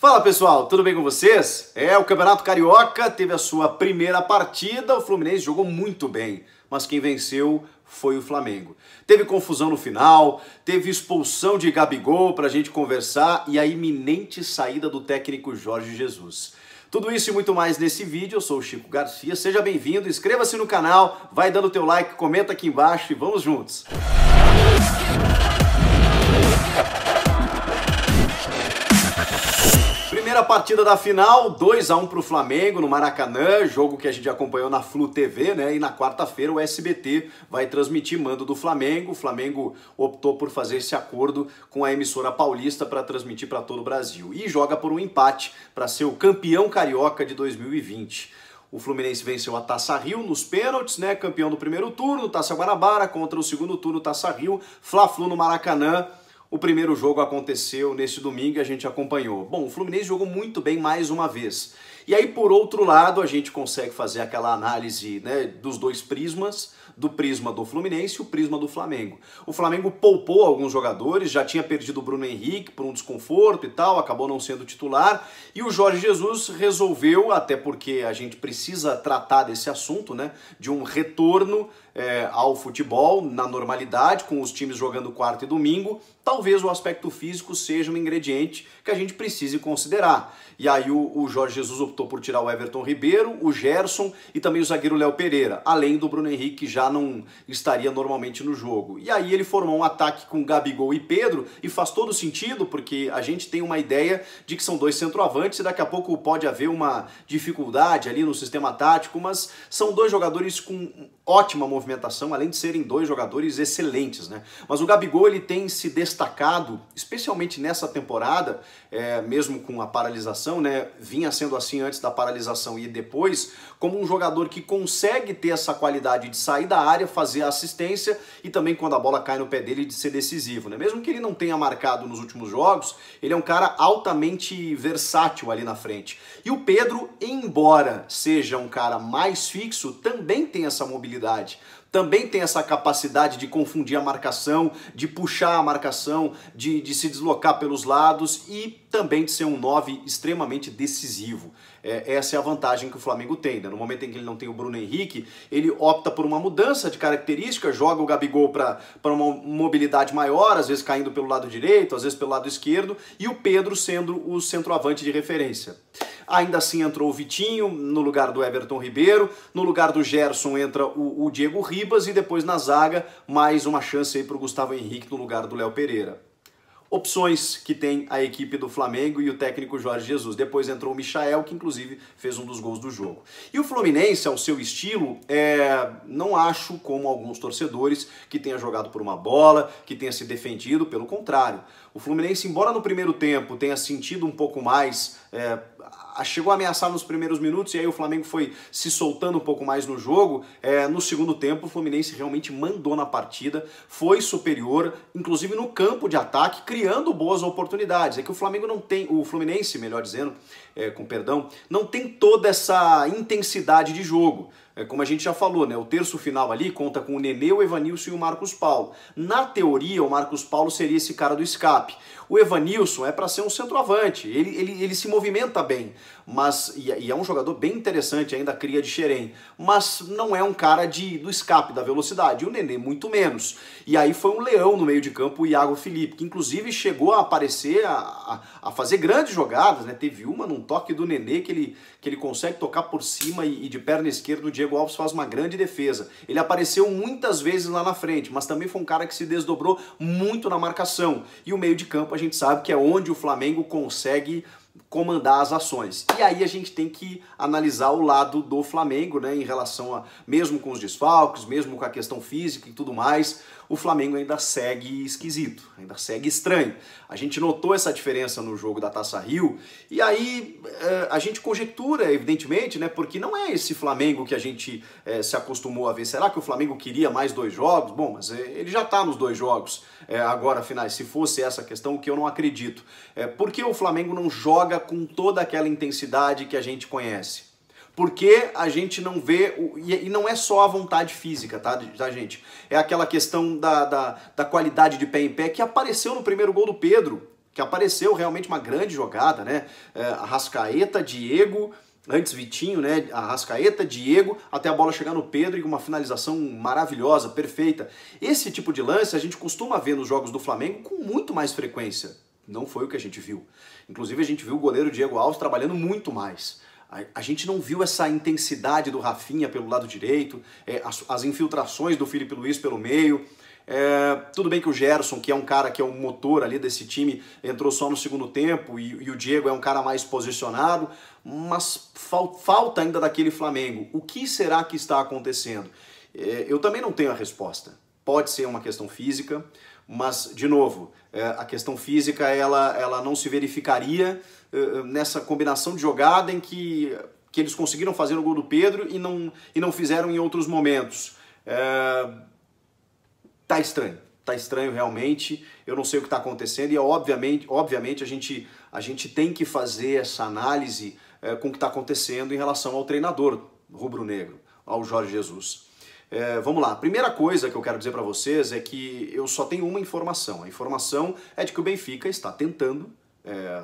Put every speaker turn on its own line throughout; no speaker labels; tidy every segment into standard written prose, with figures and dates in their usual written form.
Fala pessoal, tudo bem com vocês? O Campeonato Carioca teve a sua primeira partida, o Fluminense jogou muito bem, mas quem venceu foi o Flamengo. Teve confusão no final, teve expulsão de Gabigol pra gente conversar e a iminente saída do técnico Jorge Jesus. Tudo isso e muito mais nesse vídeo, eu sou o Chico Garcia, seja bem-vindo, inscreva-se no canal, vai dando teu like, comenta aqui embaixo e vamos juntos! Primeira partida da final, 2-1 para o Flamengo no Maracanã, jogo que a gente acompanhou na Flu TV, né? E na quarta-feira o SBT vai transmitir mando do Flamengo. O Flamengo optou por fazer esse acordo com a emissora paulista para transmitir para todo o Brasil. E joga por um empate para ser o campeão carioca de 2020. O Fluminense venceu a Taça Rio nos pênaltis, né? Campeão do primeiro turno, Taça Guanabara contra o segundo turno, Taça Rio, Fla-Flu no Maracanã. O primeiro jogo aconteceu neste domingo e a gente acompanhou. Bom, o Fluminense jogou muito bem mais uma vez. E aí, por outro lado, a gente consegue fazer aquela análise, né, dos dois prismas, do prisma do Fluminense e o prisma do Flamengo. O Flamengo poupou alguns jogadores, já tinha perdido o Bruno Henrique por um desconforto e tal, acabou não sendo titular. E o Jorge Jesus resolveu, até porque a gente precisa tratar desse assunto, né, de um retorno ao futebol na normalidade, com os times jogando quarta e domingo, talvez o aspecto físico seja um ingrediente que a gente precise considerar. E aí o Jorge Jesus optou por tirar o Everton Ribeiro, o Gerson e também o zagueiro Léo Pereira, além do Bruno Henrique, que já não estaria normalmente no jogo. E aí ele formou um ataque com Gabigol e Pedro, e faz todo sentido, porque a gente tem uma ideia de que são dois centroavantes e daqui a pouco pode haver uma dificuldade ali no sistema tático, mas são dois jogadores com ótima movimentação, além de serem dois jogadores excelentes, né? Mas o Gabigol, ele tem se destacado, especialmente nessa temporada, mesmo com a paralisação, né? Vinha sendo assim antes da paralisação e depois, como um jogador que consegue ter essa qualidade de sair da área, fazer a assistência e também quando a bola cai no pé dele de ser decisivo, né? Mesmo que ele não tenha marcado nos últimos jogos, ele é um cara altamente versátil ali na frente. E o Pedro, embora seja um cara mais fixo, também tem essa mobilidade. Também tem essa capacidade de confundir a marcação, de puxar a marcação, de se deslocar pelos lados e também de ser um 9 extremamente decisivo. Essa é a vantagem que o Flamengo tem, né? No momento em que ele não tem o Bruno Henrique, ele opta por uma mudança de característica, joga o Gabigol para uma mobilidade maior, às vezes caindo pelo lado direito, às vezes pelo lado esquerdo, e o Pedro sendo o centroavante de referência. Ainda assim entrou o Vitinho no lugar do Everton Ribeiro, no lugar do Gerson entra o Diego Ribas e depois na zaga mais uma chance aí para o Gustavo Henrique no lugar do Léo Pereira. Opções que tem a equipe do Flamengo e o técnico Jorge Jesus. Depois entrou o Michael, que inclusive fez um dos gols do jogo. E o Fluminense, ao seu estilo, não acho como alguns torcedores que tenha jogado por uma bola, que tenha se defendido, pelo contrário. O Fluminense, embora no primeiro tempo tenha sentido um pouco mais, chegou a ameaçar nos primeiros minutos e aí o Flamengo foi se soltando um pouco mais no jogo, no segundo tempo o Fluminense realmente mandou na partida, foi superior, inclusive no campo de ataque, criando boas oportunidades. É que o Flamengo não tem, o Fluminense, melhor dizendo, com perdão, não tem toda essa intensidade de jogo. Como a gente já falou, né? O terço final ali conta com o Nenê, o Evanilson e o Marcos Paulo. Na teoria, o Marcos Paulo seria esse cara do escape. O Evanilson é para ser um centroavante, ele se movimenta bem, mas e é um jogador bem interessante, ainda cria de xerém, mas não é um cara do escape, da velocidade, e o Nenê muito menos. E aí foi um leão no meio de campo, o Iago Felipe, que inclusive chegou a aparecer, a fazer grandes jogadas, né? Teve uma num toque do Nenê que ele consegue tocar por cima e de perna esquerda o Diego Alves faz uma grande defesa. Ele apareceu muitas vezes lá na frente, mas também foi um cara que se desdobrou muito na marcação. E o meio de campo a gente sabe que é onde o Flamengo consegue comandar as ações. E aí a gente tem que analisar o lado do Flamengo, né, em relação a, mesmo com os desfalques, mesmo com a questão física e tudo mais, o Flamengo ainda segue esquisito, ainda segue estranho. A gente notou essa diferença no jogo da Taça Rio, e aí a gente conjectura, evidentemente, né, porque não é esse Flamengo que a gente se acostumou a ver. Será que o Flamengo queria mais 2 jogos? Bom, mas ele já está nos 2 jogos agora, finais, se fosse essa questão, o que eu não acredito. Por que o Flamengo não joga com toda aquela intensidade que a gente conhece? Porque a gente não vê, e não é só a vontade física, tá, gente? É aquela questão da qualidade de pé em pé que apareceu no primeiro gol do Pedro. que apareceu realmente uma grande jogada, né? Arrascaeta, Diego, antes Vitinho, né? Arrascaeta, Diego, até a bola chegar no Pedro e uma finalização maravilhosa, perfeita. Esse tipo de lance a gente costuma ver nos jogos do Flamengo com muito mais frequência. Não foi o que a gente viu. Inclusive a gente viu o goleiro Diego Alves trabalhando muito mais. A gente não viu essa intensidade do Rafinha pelo lado direito, as infiltrações do Filipe Luís pelo meio. Tudo bem que o Gerson, que é um cara que é um motor ali desse time, entrou só no segundo tempo e o Diego é um cara mais posicionado, mas falta ainda daquele Flamengo. O que será que está acontecendo? Eu também não tenho a resposta. Pode ser uma questão física, mas, de novo, a questão física ela não se verificaria nessa combinação de jogada em que eles conseguiram fazer no gol do Pedro e não fizeram em outros momentos. Tá estranho realmente, eu não sei o que está acontecendo e obviamente a gente tem que fazer essa análise com o que está acontecendo em relação ao treinador rubro-negro, ao Jorge Jesus. Vamos lá, a primeira coisa que eu quero dizer para vocês é que eu só tenho uma informação. A informação é de que o Benfica está tentando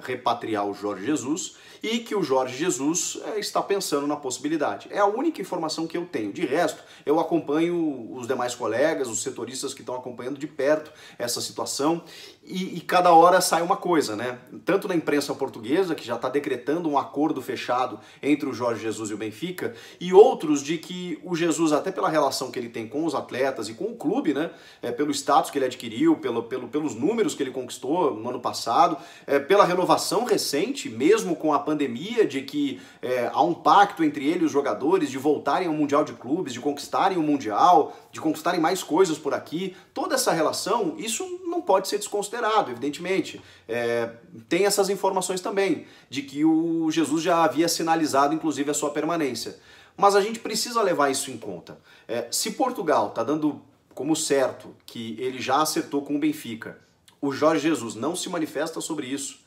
repatriar o Jorge Jesus e que o Jorge Jesus está pensando na possibilidade. É a única informação que eu tenho. De resto, eu acompanho os demais colegas, os setoristas que estão acompanhando de perto essa situação e cada hora sai uma coisa, né? Tanto na imprensa portuguesa, que já está decretando um acordo fechado entre o Jorge Jesus e o Benfica, e outros de que o Jesus, até pela relação que ele tem com os atletas e com o clube, né? Pelo status que ele adquiriu, pelos números que ele conquistou no ano passado, pela renovação recente, mesmo com a pandemia, de que há um pacto entre ele e os jogadores de voltarem ao Mundial de Clubes, de conquistarem o Mundial, de conquistarem mais coisas por aqui. Toda essa relação, isso não pode ser desconsiderado, evidentemente. Tem essas informações também, de que o Jesus já havia sinalizado, inclusive, a sua permanência. Mas a gente precisa levar isso em conta. Se Portugal está dando como certo que ele já acertou com o Benfica, o Jorge Jesus não se manifesta sobre isso,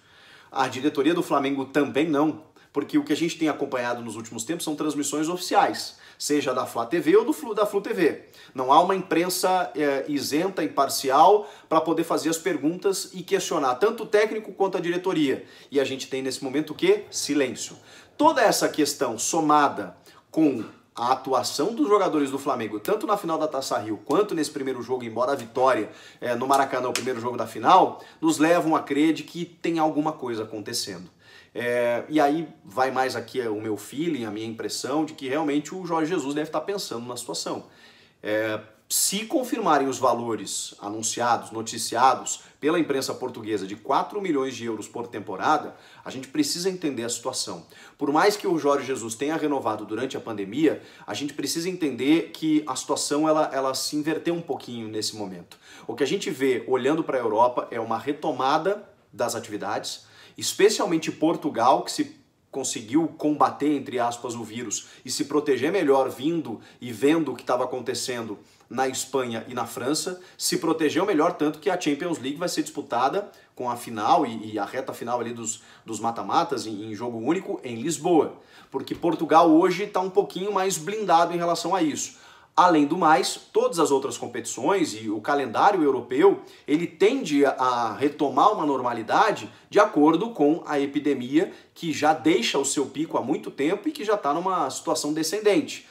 a diretoria do Flamengo também não, porque o que a gente tem acompanhado nos últimos tempos são transmissões oficiais, seja da Flá TV ou da Flu TV. Não há uma imprensa isenta, imparcial, para poder fazer as perguntas e questionar tanto o técnico quanto a diretoria. E a gente tem nesse momento o quê? Silêncio. Toda essa questão somada com a atuação dos jogadores do Flamengo, tanto na final da Taça Rio, quanto nesse primeiro jogo, embora a vitória no Maracanã, o primeiro jogo da final, nos levam a crer de que tem alguma coisa acontecendo. E aí vai mais aqui o meu feeling, a minha impressão de que realmente o Jorge Jesus deve estar pensando na situação. Se confirmarem os valores anunciados, noticiados pela imprensa portuguesa de 4 milhões de euros por temporada, a gente precisa entender a situação. Por mais que o Jorge Jesus tenha renovado durante a pandemia, a gente precisa entender que a situação ela se inverteu um pouquinho nesse momento. O que a gente vê olhando para a Europa é uma retomada das atividades, especialmente Portugal, que se conseguiu combater, entre aspas, o vírus e se proteger melhor vindo e vendo o que estava acontecendo na Espanha e na França, se protegeu melhor, tanto que a Champions League vai ser disputada com a final e a reta final ali dos mata-matas em jogo único em Lisboa, porque Portugal hoje está um pouquinho mais blindado em relação a isso. Além do mais, todas as outras competições e o calendário europeu, ele tende a retomar uma normalidade de acordo com a epidemia que já deixa o seu pico há muito tempo e que já está numa situação descendente.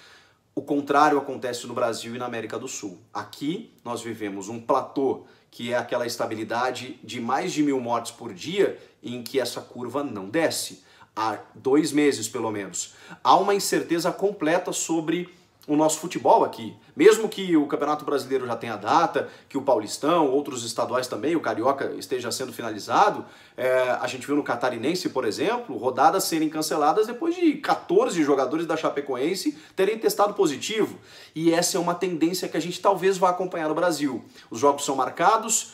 O contrário acontece no Brasil e na América do Sul. Aqui nós vivemos um platô, que é aquela estabilidade de mais de 1000 mortes por dia, em que essa curva não desce. Há 2 meses, pelo menos. Há uma incerteza completa sobre o nosso futebol aqui. Mesmo que o Campeonato Brasileiro já tenha data, que o Paulistão, outros estaduais também, o Carioca esteja sendo finalizado, a gente viu no Catarinense, por exemplo, rodadas serem canceladas depois de 14 jogadores da Chapecoense terem testado positivo. E essa é uma tendência que a gente talvez vá acompanhar no Brasil. Os jogos são marcados,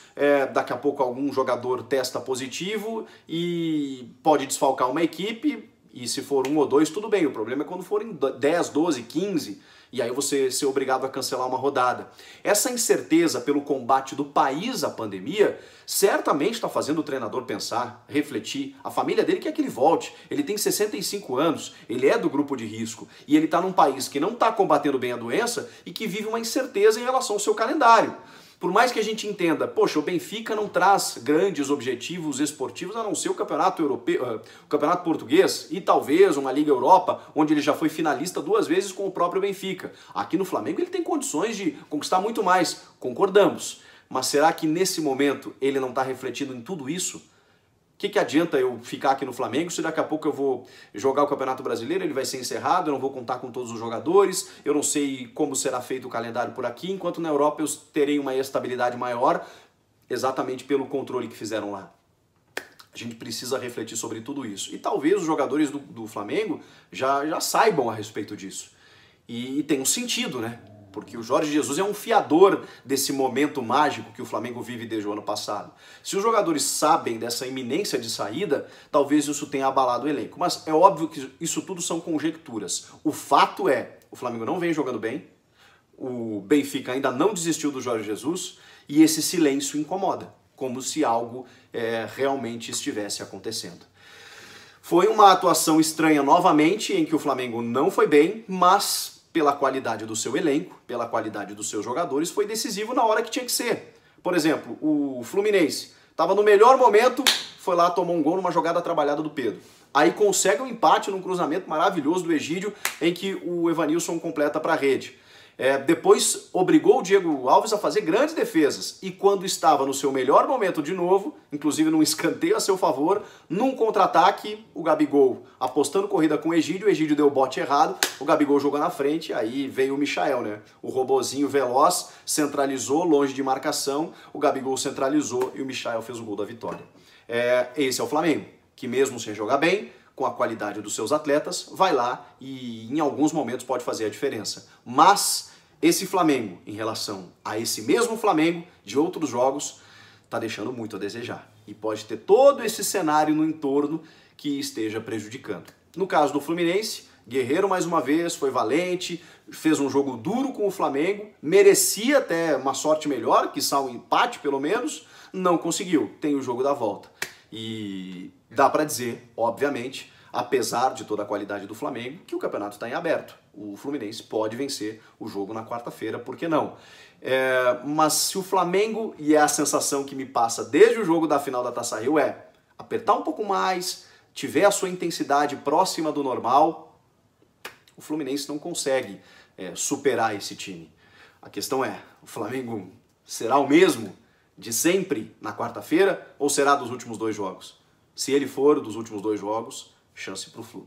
daqui a pouco algum jogador testa positivo e pode desfalcar uma equipe, e se for 1 ou 2, tudo bem. O problema é quando forem 10, 12, 15... e aí você ser obrigado a cancelar uma rodada. Essa incerteza pelo combate do país à pandemia certamente está fazendo o treinador pensar, refletir. A família dele quer que ele volte. Ele tem 65 anos, ele é do grupo de risco e ele está num país que não está combatendo bem a doença e que vive uma incerteza em relação ao seu calendário. Por mais que a gente entenda, poxa, o Benfica não traz grandes objetivos esportivos a não ser o campeonato europeu, o campeonato português e talvez uma Liga Europa, onde ele já foi finalista 2 vezes com o próprio Benfica. Aqui no Flamengo ele tem condições de conquistar muito mais, concordamos. Mas será que nesse momento ele não está refletindo em tudo isso? O que adianta eu ficar aqui no Flamengo se daqui a pouco eu vou jogar o Campeonato Brasileiro, ele vai ser encerrado, eu não vou contar com todos os jogadores, eu não sei como será feito o calendário por aqui, enquanto na Europa eu terei uma estabilidade maior, exatamente pelo controle que fizeram lá. A gente precisa refletir sobre tudo isso. E talvez os jogadores do Flamengo já saibam a respeito disso. E tem um sentido, né? Porque o Jorge Jesus é um fiador desse momento mágico que o Flamengo vive desde o ano passado. Se os jogadores sabem dessa iminência de saída, talvez isso tenha abalado o elenco. Mas é óbvio que isso tudo são conjecturas. O fato é, o Flamengo não vem jogando bem, o Benfica ainda não desistiu do Jorge Jesus e esse silêncio incomoda, como se algo realmente estivesse acontecendo. Foi uma atuação estranha novamente, em que o Flamengo não foi bem, mas pela qualidade do seu elenco, pela qualidade dos seus jogadores, foi decisivo na hora que tinha que ser. Por exemplo, o Fluminense estava no melhor momento, foi lá, tomou um gol numa jogada trabalhada do Pedro. Aí consegue um empate num cruzamento maravilhoso do Egídio, em que o Evanilson completa para a rede. Depois obrigou o Diego Alves a fazer grandes defesas e quando estava no seu melhor momento de novo, inclusive num escanteio a seu favor, num contra-ataque, o Gabigol apostando corrida com o Egídio deu o bote errado, o Gabigol jogou na frente, aí veio o Michael, né? O robozinho veloz, centralizou, longe de marcação, o Gabigol centralizou e o Michael fez o gol da vitória. Esse é o Flamengo, que mesmo sem jogar bem, com a qualidade dos seus atletas, vai lá e em alguns momentos pode fazer a diferença. Mas esse Flamengo, em relação a esse mesmo Flamengo de outros jogos, está deixando muito a desejar. E pode ter todo esse cenário no entorno que esteja prejudicando. No caso do Fluminense, Guerreiro mais uma vez, foi valente, fez um jogo duro com o Flamengo, merecia até uma sorte melhor, quiçá um empate pelo menos, não conseguiu, tem o jogo da volta. E dá para dizer, obviamente, apesar de toda a qualidade do Flamengo, que o campeonato está em aberto. O Fluminense pode vencer o jogo na quarta-feira, por que não? Mas se o Flamengo, e é a sensação que me passa desde o jogo da final da Taça Rio, apertar um pouco mais, tiver a sua intensidade próxima do normal, o Fluminense não consegue superar esse time. A questão é, o Flamengo será o mesmo de sempre na quarta-feira ou será dos últimos 2 jogos? Se ele for dos últimos 2 jogos, chance pro Flu.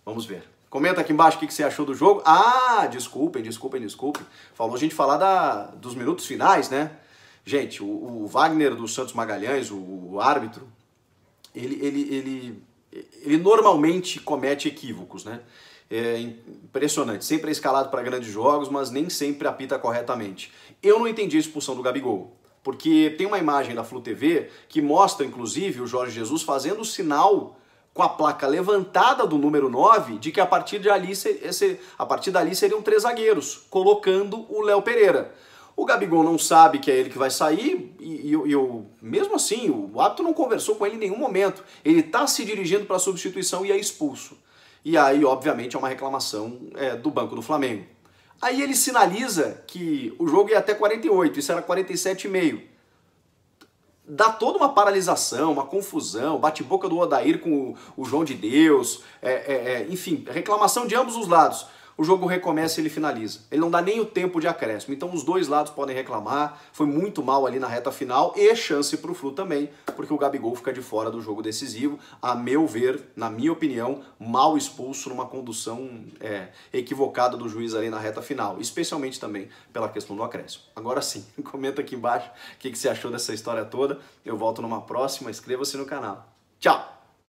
Vamos ver. Comenta aqui embaixo o que você achou do jogo. Ah, desculpem. Falou a gente falar dos minutos finais, né? Gente, o Wagner dos Santos Magalhães, o árbitro, ele normalmente comete equívocos, né? É impressionante. Sempre é escalado para grandes jogos, mas nem sempre apita corretamente. Eu não entendi a expulsão do Gabigol. Porque tem uma imagem da Flu TV que mostra, inclusive, o Jorge Jesus fazendo o sinal com a placa levantada do número 9 de que a partir dali seriam 3 zagueiros, colocando o Léo Pereira. O Gabigol não sabe que é ele que vai sair e mesmo assim, o árbitro não conversou com ele em nenhum momento. Ele está se dirigindo para a substituição e é expulso. E aí, obviamente, é uma reclamação do banco do Flamengo. Aí ele sinaliza que o jogo ia até 48, isso era 47,5. Dá toda uma paralisação, uma confusão, bate-boca do Odair com o João de Deus, enfim, reclamação de ambos os lados. O jogo recomeça e ele finaliza. Ele não dá nem o tempo de acréscimo. Então os dois lados podem reclamar. Foi muito mal ali na reta final e chance para o Flu também, porque o Gabigol fica de fora do jogo decisivo. A meu ver, na minha opinião, mal expulso numa condução equivocada do juiz ali na reta final. Especialmente também pela questão do acréscimo. Agora sim, comenta aqui embaixo o que você achou dessa história toda. Eu volto numa próxima. Inscreva-se no canal. Tchau!